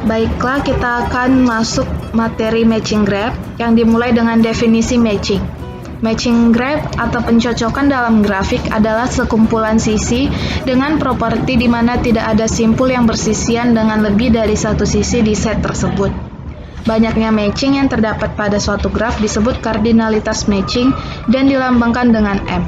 Baiklah, kita akan masuk materi matching graph yang dimulai dengan definisi matching. Matching graph atau pencocokan dalam grafik adalah sekumpulan sisi dengan properti di mana tidak ada simpul yang bersisian dengan lebih dari satu sisi di set tersebut. Banyaknya matching yang terdapat pada suatu graf disebut kardinalitas matching dan dilambangkan dengan M.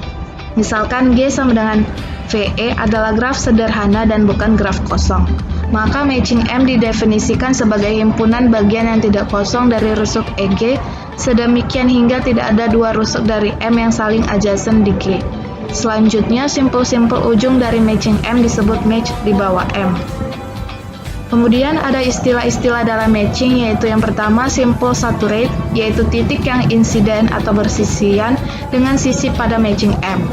Misalkan G sama dengan VE adalah graf sederhana dan bukan graf kosong. Maka matching M didefinisikan sebagai himpunan bagian yang tidak kosong dari rusuk EG, sedemikian hingga tidak ada dua rusuk dari M yang saling adjacent di G. Selanjutnya, simpul-simpul ujung dari matching M disebut match di bawah M. Kemudian ada istilah-istilah dalam matching, yaitu yang pertama simple saturate, yaitu titik yang insiden atau bersisian dengan sisi pada matching M.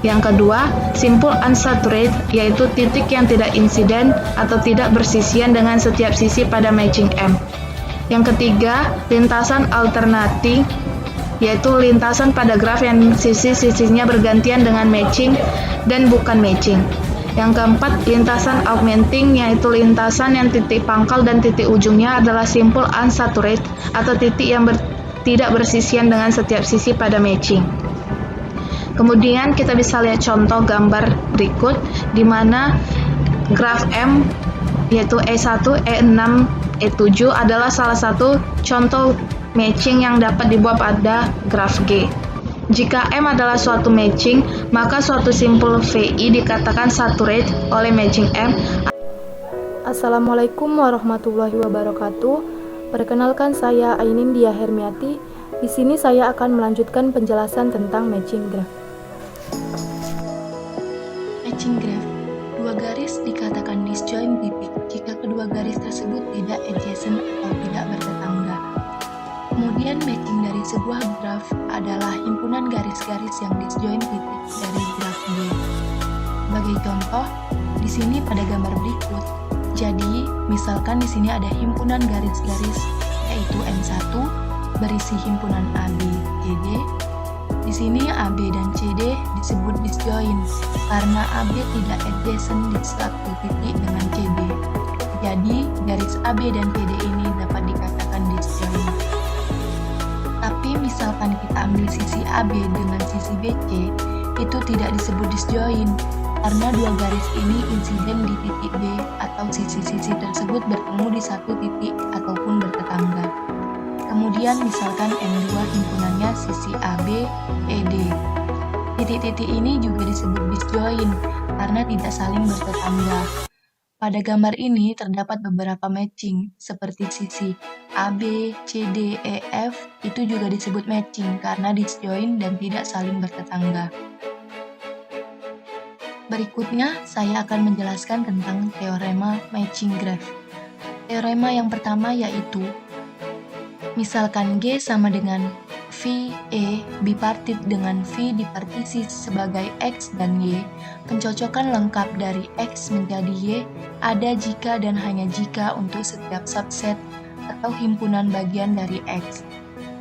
Yang kedua, simple unsaturate, yaitu titik yang tidak insiden atau tidak bersisian dengan setiap sisi pada matching M. Yang ketiga, lintasan alternating, yaitu lintasan pada graf yang sisi-sisinya bergantian dengan matching dan bukan matching. Yang keempat, lintasan augmenting, yaitu lintasan yang titik pangkal dan titik ujungnya adalah simple unsaturate atau titik yang tidak bersisian dengan setiap sisi pada matching. Kemudian kita bisa lihat contoh gambar berikut di mana graf M yaitu E1, E6, E7 adalah salah satu contoh matching yang dapat dibuat pada graf G. Jika M adalah suatu matching, maka suatu simpul VI dikatakan saturate oleh matching M. Assalamualaikum warahmatullahi wabarakatuh. Perkenalkan, saya Ainin Dia Hermiati. Di sini saya akan melanjutkan penjelasan tentang matching graph. Matching graph. Dua garis dikatakan disjoint titik jika kedua garis tersebut tidak adjacent atau tidak bertetangga. Kemudian matching dari sebuah graf adalah himpunan garis-garis yang disjoint titik dari graf G. Sebagai contoh, di sini pada gambar berikut. Jadi, misalkan di sini ada himpunan garis-garis yaitu M1 berisi himpunan AB, CD. Di sini AB dan CD disebut disjoint karena AB tidak adjacent di satu titik dengan CD. Jadi, garis AB dan CD ini dapat dikatakan disjoint. Tapi misalkan kita ambil sisi AB dengan sisi BC, itu tidak disebut disjoint karena dua garis ini insiden di titik B atau sisi-sisi tersebut bertemu di satu titik ataupun bertetangga. Kemudian misalkan M2 himpunannya sisi AB, ED. Titik-titik ini juga disebut disjoint karena tidak saling bertetangga. Pada gambar ini terdapat beberapa matching, seperti sisi AB, CD, EF, itu juga disebut matching karena disjoint dan tidak saling bertetangga. Berikutnya, saya akan menjelaskan tentang teorema matching graph. Teorema yang pertama yaitu, misalkan G sama dengan VE bipartit dengan V dipartisi sebagai X dan Y, pencocokan lengkap dari X menjadi Y ada jika dan hanya jika untuk setiap subset atau himpunan bagian dari X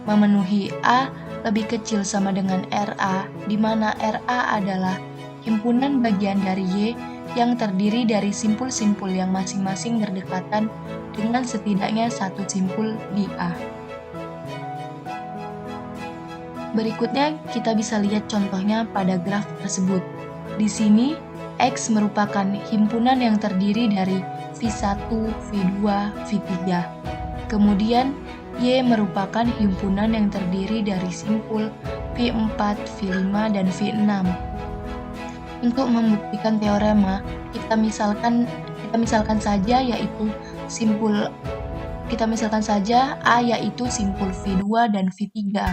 memenuhi A lebih kecil sama dengan RA, di mana RA adalah himpunan bagian dari Y yang terdiri dari simpul-simpul yang masing-masing berdekatan dengan setidaknya satu simpul di A. Berikutnya kita bisa lihat contohnya pada graf tersebut. Di sini X merupakan himpunan yang terdiri dari V1, V2, V3. Kemudian Y merupakan himpunan yang terdiri dari simpul V4, V5, dan V6. Untuk membuktikan teorema, kita misalkan saja A yaitu simpul V2 dan V3.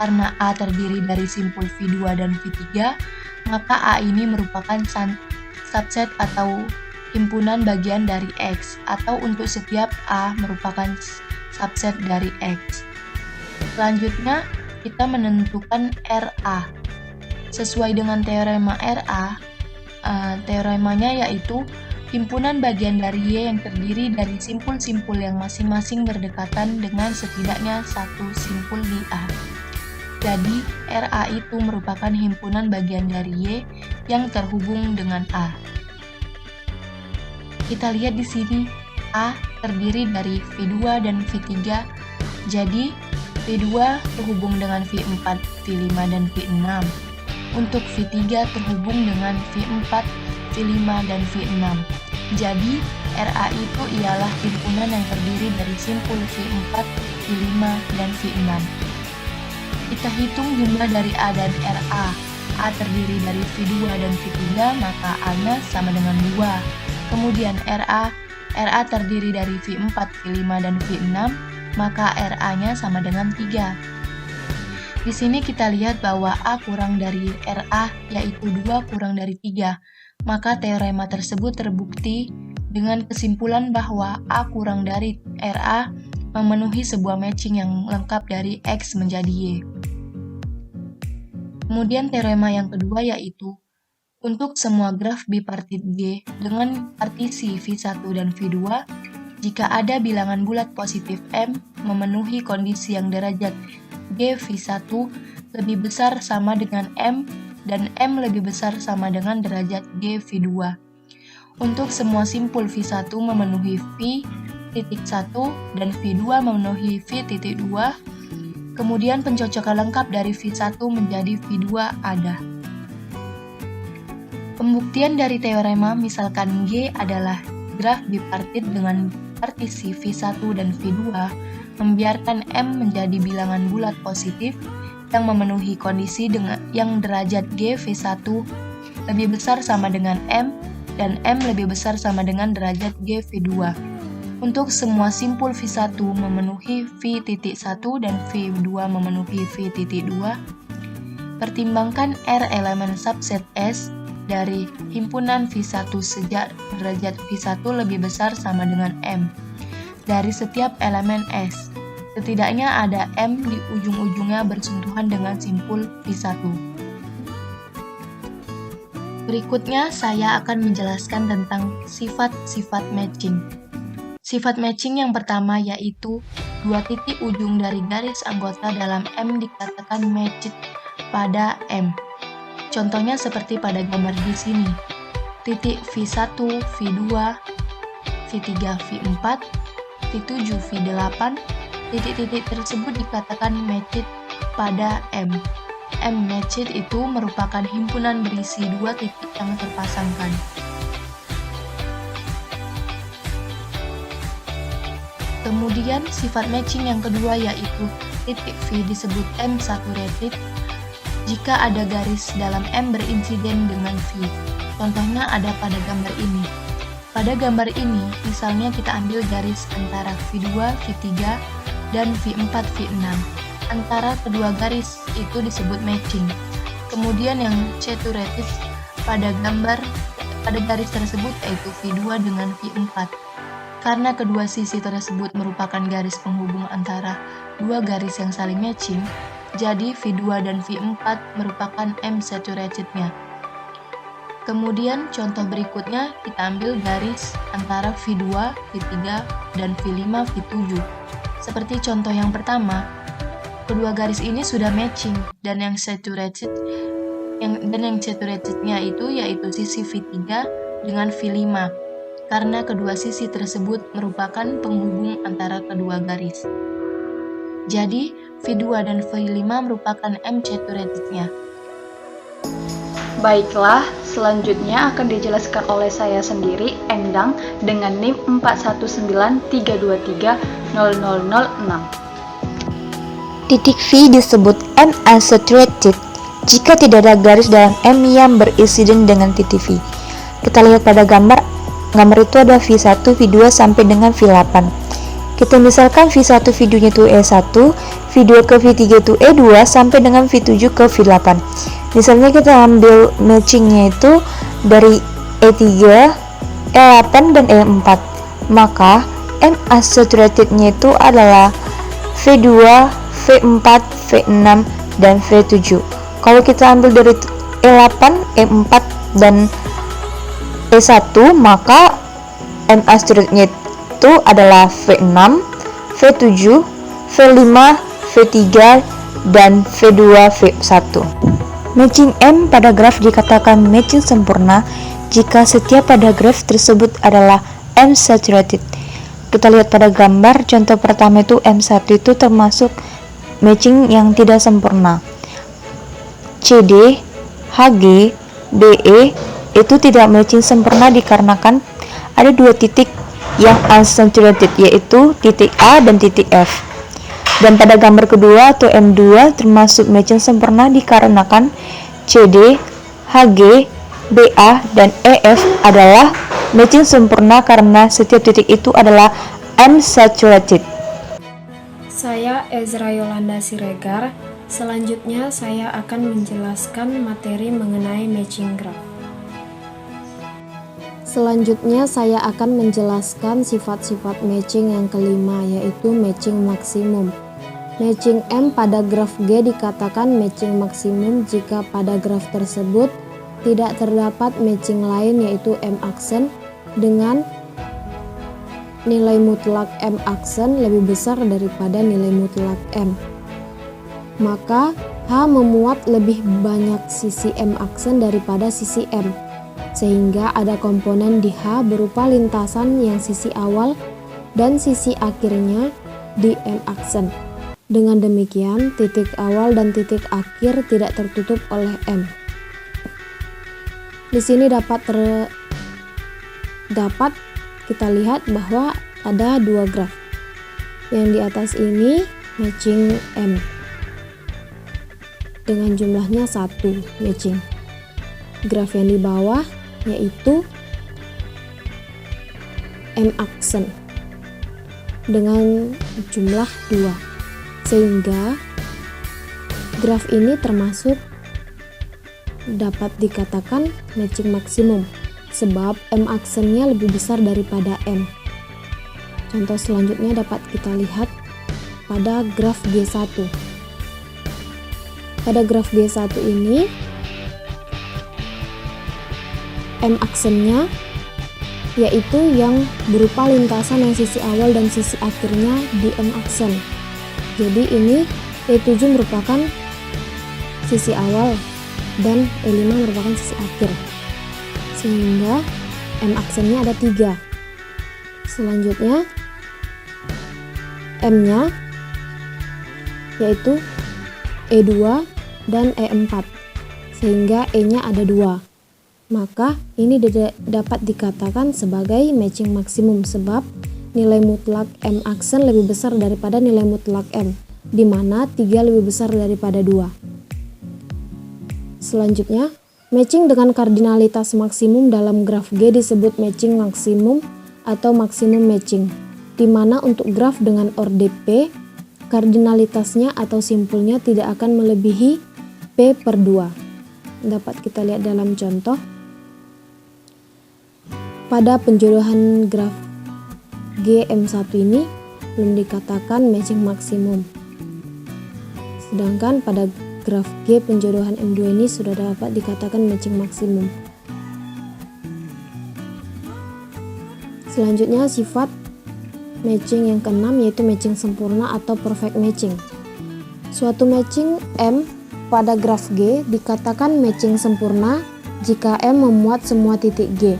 Karena A terdiri dari simpul V2 dan V3, maka A ini merupakan subset atau himpunan bagian dari X, atau untuk setiap A merupakan subset dari X. Selanjutnya, kita menentukan RA. Sesuai dengan teorema RA, teoremanya yaitu himpunan bagian dari Y yang terdiri dari simpul-simpul yang masing-masing berdekatan dengan setidaknya satu simpul di A. Jadi, RA itu merupakan himpunan bagian dari Y yang terhubung dengan A. Kita lihat di sini, A terdiri dari V2 dan V3, jadi V2 terhubung dengan V4, V5, dan V6. Untuk V3 terhubung dengan V4, V5, dan V6. Jadi, RA itu ialah himpunan yang terdiri dari simpul V4, V5, dan V6. Kita hitung jumlah dari A dan RA. A terdiri dari V2 dan V3, maka A-nya sama dengan 2. Kemudian RA terdiri dari V4, V5, dan V6, maka RA-nya sama dengan 3. Di sini kita lihat bahwa A kurang dari RA, yaitu 2 kurang dari 3. Maka teorema tersebut terbukti dengan kesimpulan bahwa A kurang dari RA memenuhi sebuah matching yang lengkap dari X menjadi Y. Kemudian teorema yang kedua yaitu untuk semua graf bipartit G dengan partisi V1 dan V2, jika ada bilangan bulat positif M memenuhi kondisi yang derajat G V1 lebih besar sama dengan M dan M lebih besar sama dengan derajat G V2. Untuk semua simpul V1 memenuhi V.1 dan V2 memenuhi V.2, kemudian pencocokan lengkap dari V1 menjadi V2 ada. Pembuktian dari teorema misalkan G adalah graf bipartit dengan partisi V1 dan V2, membiarkan M menjadi bilangan bulat positif yang memenuhi kondisi yang derajat G V1 lebih besar sama dengan M dan M lebih besar sama dengan derajat G V2. Untuk semua simpul V1 memenuhi V.1 dan V2 memenuhi V.2, pertimbangkan R elemen subset S dari himpunan V1 sejak derajat V1 lebih besar sama dengan M dari setiap elemen S. Setidaknya ada M di ujung-ujungnya bersentuhan dengan simpul V1. Berikutnya saya akan menjelaskan tentang sifat-sifat matching. Sifat matching yang pertama yaitu dua titik ujung dari garis anggota dalam M dikatakan matched pada M. Contohnya seperti pada gambar di sini. Titik V1, V2, V3, V4, V7, V8, titik-titik tersebut dikatakan matched pada M. M matched itu merupakan himpunan berisi dua titik yang terpasangkan. Kemudian sifat matching yang kedua yaitu titik V disebut M saturated jika ada garis dalam M berinsiden dengan V. Contohnya ada pada gambar ini. Pada gambar ini, misalnya kita ambil garis antara V2, V3, dan V4, V6. Antara kedua garis itu disebut matching. Kemudian yang saturated pada garis tersebut yaitu V2 dengan V4. Karena kedua sisi tersebut merupakan garis penghubung antara dua garis yang saling matching, jadi V2 dan V4 merupakan M saturatednya. Kemudian contoh berikutnya kita ambil garis antara V2, V3, dan V5, V7. Seperti contoh yang pertama, kedua garis ini sudah matching dan yang saturatednya itu yaitu sisi V3 dengan V5 karena kedua sisi tersebut merupakan penghubung antara kedua garis. Jadi V2 dan V5 merupakan M saturatednya. Baiklah, selanjutnya akan dijelaskan oleh saya sendiri, Endang, dengan NIM 41932300006. Titik V disebut M unsaturated jika tidak ada garis dalam M yang berinsiden dengan titik V. Kita lihat pada gambar itu ada V1, V2 sampai dengan V8. Kita misalkan V1, V2 itu E1, V2 ke V3 itu E2 sampai dengan V7 ke V8. Misalnya kita ambil matchingnya itu dari E3, E8, dan E4. Maka M unsaturatednya itu adalah V2, V4, V6, dan V7. Kalau kita ambil dari E8, E4, dan E1, maka M unsaturatednya itu adalah V6, V7, V5, V3, dan V2, V1. Matching M pada graf dikatakan matching sempurna jika setiap pada graf tersebut adalah M saturated. kita lihat pada gambar contoh pertama itu M1 itu termasuk matching yang tidak sempurna. CD, HG, BE itu tidak matching sempurna dikarenakan ada dua titik yang unsaturated, yaitu titik A dan titik F. Dan pada gambar kedua atau M2 termasuk matching sempurna dikarenakan CD, HG, BA, dan EF adalah matching sempurna karena setiap titik itu adalah unsaturated. Saya Ezra Yolanda Siregar. Selanjutnya saya akan menjelaskan materi mengenai matching graph. Selanjutnya saya akan menjelaskan sifat-sifat matching yang kelima, yaitu matching maksimum. Matching M pada graf G dikatakan matching maksimum jika pada graf tersebut tidak terdapat matching lain, yaitu M aksen dengan nilai mutlak M aksen lebih besar daripada nilai mutlak M. Maka H memuat lebih banyak sisi M aksen daripada sisi M, sehingga ada komponen di H berupa lintasan yang sisi awal dan sisi akhirnya di M aksen. Dengan demikian, titik awal dan titik akhir tidak tertutup oleh M. Di sini dapat kita lihat bahwa ada dua graf. Yang di atas ini matching M dengan jumlahnya 1 matching. Graf yang di bawah yaitu M aksen dengan jumlah 2, sehingga graf ini termasuk dapat dikatakan matching maksimum sebab M aksennya lebih besar daripada M. Contoh selanjutnya dapat kita lihat pada graf G1. Pada graf G1 ini M aksennya yaitu yang berupa lintasan yang sisi awal dan sisi akhirnya di M aksen. Jadi ini E7 merupakan sisi awal dan E5 merupakan sisi akhir, sehingga M aksennya ada 3. Selanjutnya M nya yaitu E2 dan E4, sehingga E nya ada 2. Maka ini dapat dikatakan sebagai matching maksimum sebab nilai mutlak M aksen lebih besar daripada nilai mutlak M, di mana 3 lebih besar daripada 2. Selanjutnya, matching dengan kardinalitas maksimum dalam graf G disebut matching maksimum atau maksimum matching, di mana untuk graf dengan orde P, kardinalitasnya atau simpulnya tidak akan melebihi P/2. Dapat kita lihat dalam contoh. Pada penjodohan graf GM1 ini belum dikatakan matching maksimum. Sedangkan pada graf G penjodohan M2 ini sudah dapat dikatakan matching maksimum. Selanjutnya sifat matching yang keenam yaitu matching sempurna atau perfect matching. Suatu matching M pada graf G dikatakan matching sempurna jika M memuat semua titik G.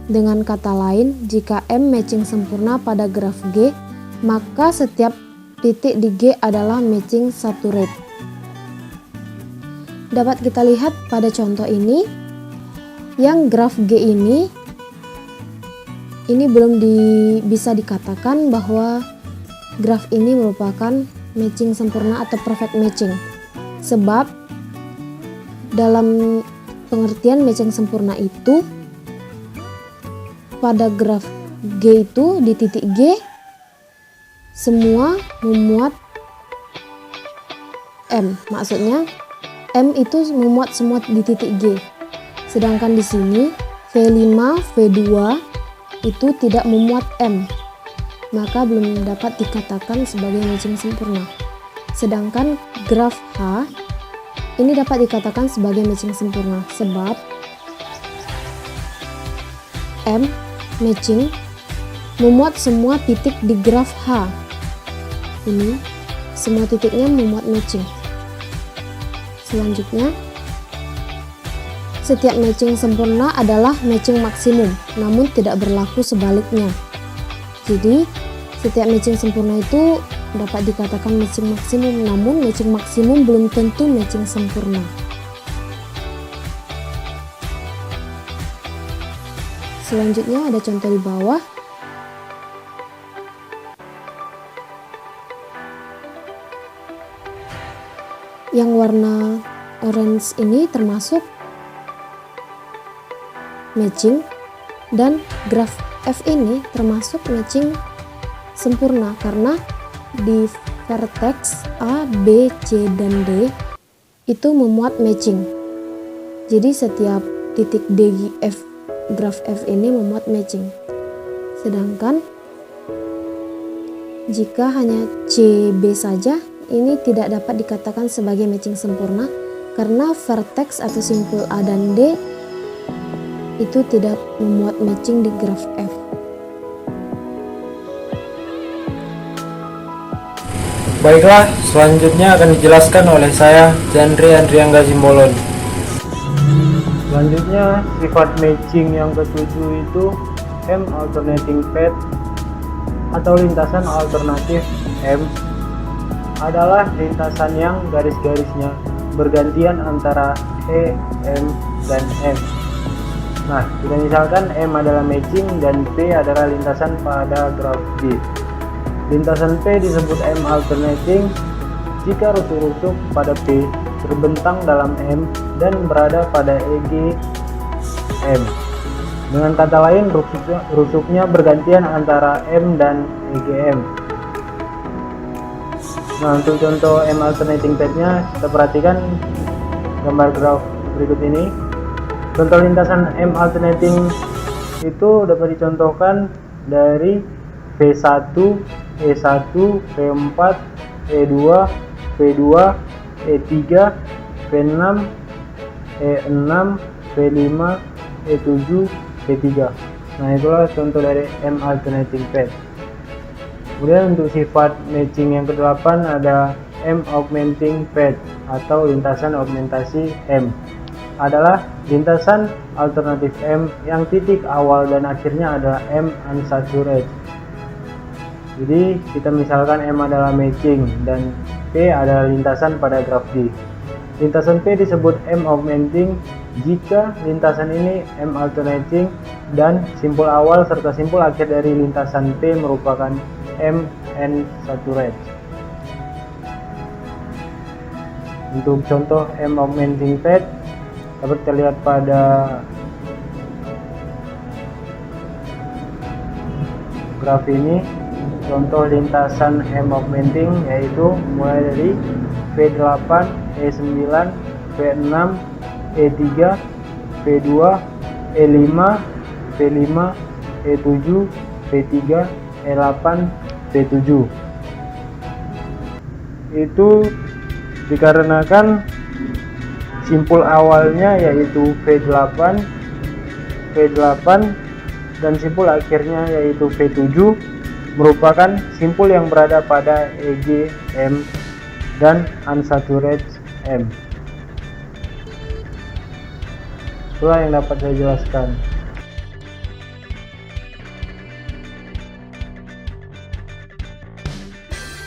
Dengan kata lain, jika M matching sempurna pada graf G, maka setiap titik di G adalah matching saturated. Dapat kita lihat pada contoh ini, yang graf G ini belum bisa dikatakan bahwa graf ini merupakan matching sempurna atau perfect matching. Sebab dalam pengertian matching sempurna itu, pada graf G itu di titik G semua memuat M, maksudnya M itu memuat semua di titik G. Sedangkan di sini V5, V2 itu tidak memuat M, maka belum dapat dikatakan sebagai matching sempurna. Sedangkan graf H ini dapat dikatakan sebagai matching sempurna sebab M matching memuat semua titik di graf H. Ini semua titiknya memuat matching. Selanjutnya, setiap matching sempurna adalah matching maksimum, namun tidak berlaku sebaliknya. Jadi, setiap matching sempurna itu dapat dikatakan matching maksimum, namun matching maksimum belum tentu matching sempurna. Selanjutnya ada contoh di bawah. Yang warna orange ini termasuk matching, dan graf F ini termasuk matching sempurna karena di vertex A, B, C, dan D itu memuat matching. Jadi setiap titik D, F, graf F ini memuat matching. Sedangkan jika hanya C, B saja, ini tidak dapat dikatakan sebagai matching sempurna karena vertex atau simpul A dan D itu tidak memuat matching di graf F. Baiklah, selanjutnya akan dijelaskan oleh saya, Jandri Andriangga Simbolon. Selanjutnya, sifat matching yang ketujuh itu M alternating path atau lintasan alternatif M adalah lintasan yang garis-garisnya bergantian antara E, M, dan M. Nah, kita misalkan M adalah matching dan P adalah lintasan pada graf G. Lintasan P disebut M alternating jika rusuk-rusuk pada P terbentang dalam M dan berada pada EG M. Dengan kata lain, rusuknya bergantian antara M dan EG M. Nah, untuk contoh M alternating path-nya, kita perhatikan gambar graf berikut ini. Contoh lintasan M alternating itu dapat dicontohkan dari V1, E1, V4, E2, V2, E3, V6, E6, V5, E7, V3. Nah, itulah contoh dari M alternating path. Kemudian untuk sifat matching yang ke-8 ada M augmenting path atau lintasan augmentasi M. Adalah lintasan alternatif M yang titik awal dan akhirnya adalah M unsaturated. Jadi kita misalkan M adalah matching dan P adalah lintasan pada graf G. Lintasan P disebut M augmenting jika lintasan ini M alternating dan simpul awal serta simpul akhir dari lintasan P merupakan M unsaturated. Untuk contoh M augmenting path dapat terlihat pada graf ini. Contoh lintasan M augmenting yaitu mulai dari V8, E9, V6, E3, V2, E5, V5, E7, V3, E8, V7. Itu dikarenakan simpul awalnya yaitu V8 dan simpul akhirnya yaitu V7 merupakan simpul yang berada pada EG M dan unsaturated M. Itulah yang dapat saya jelaskan.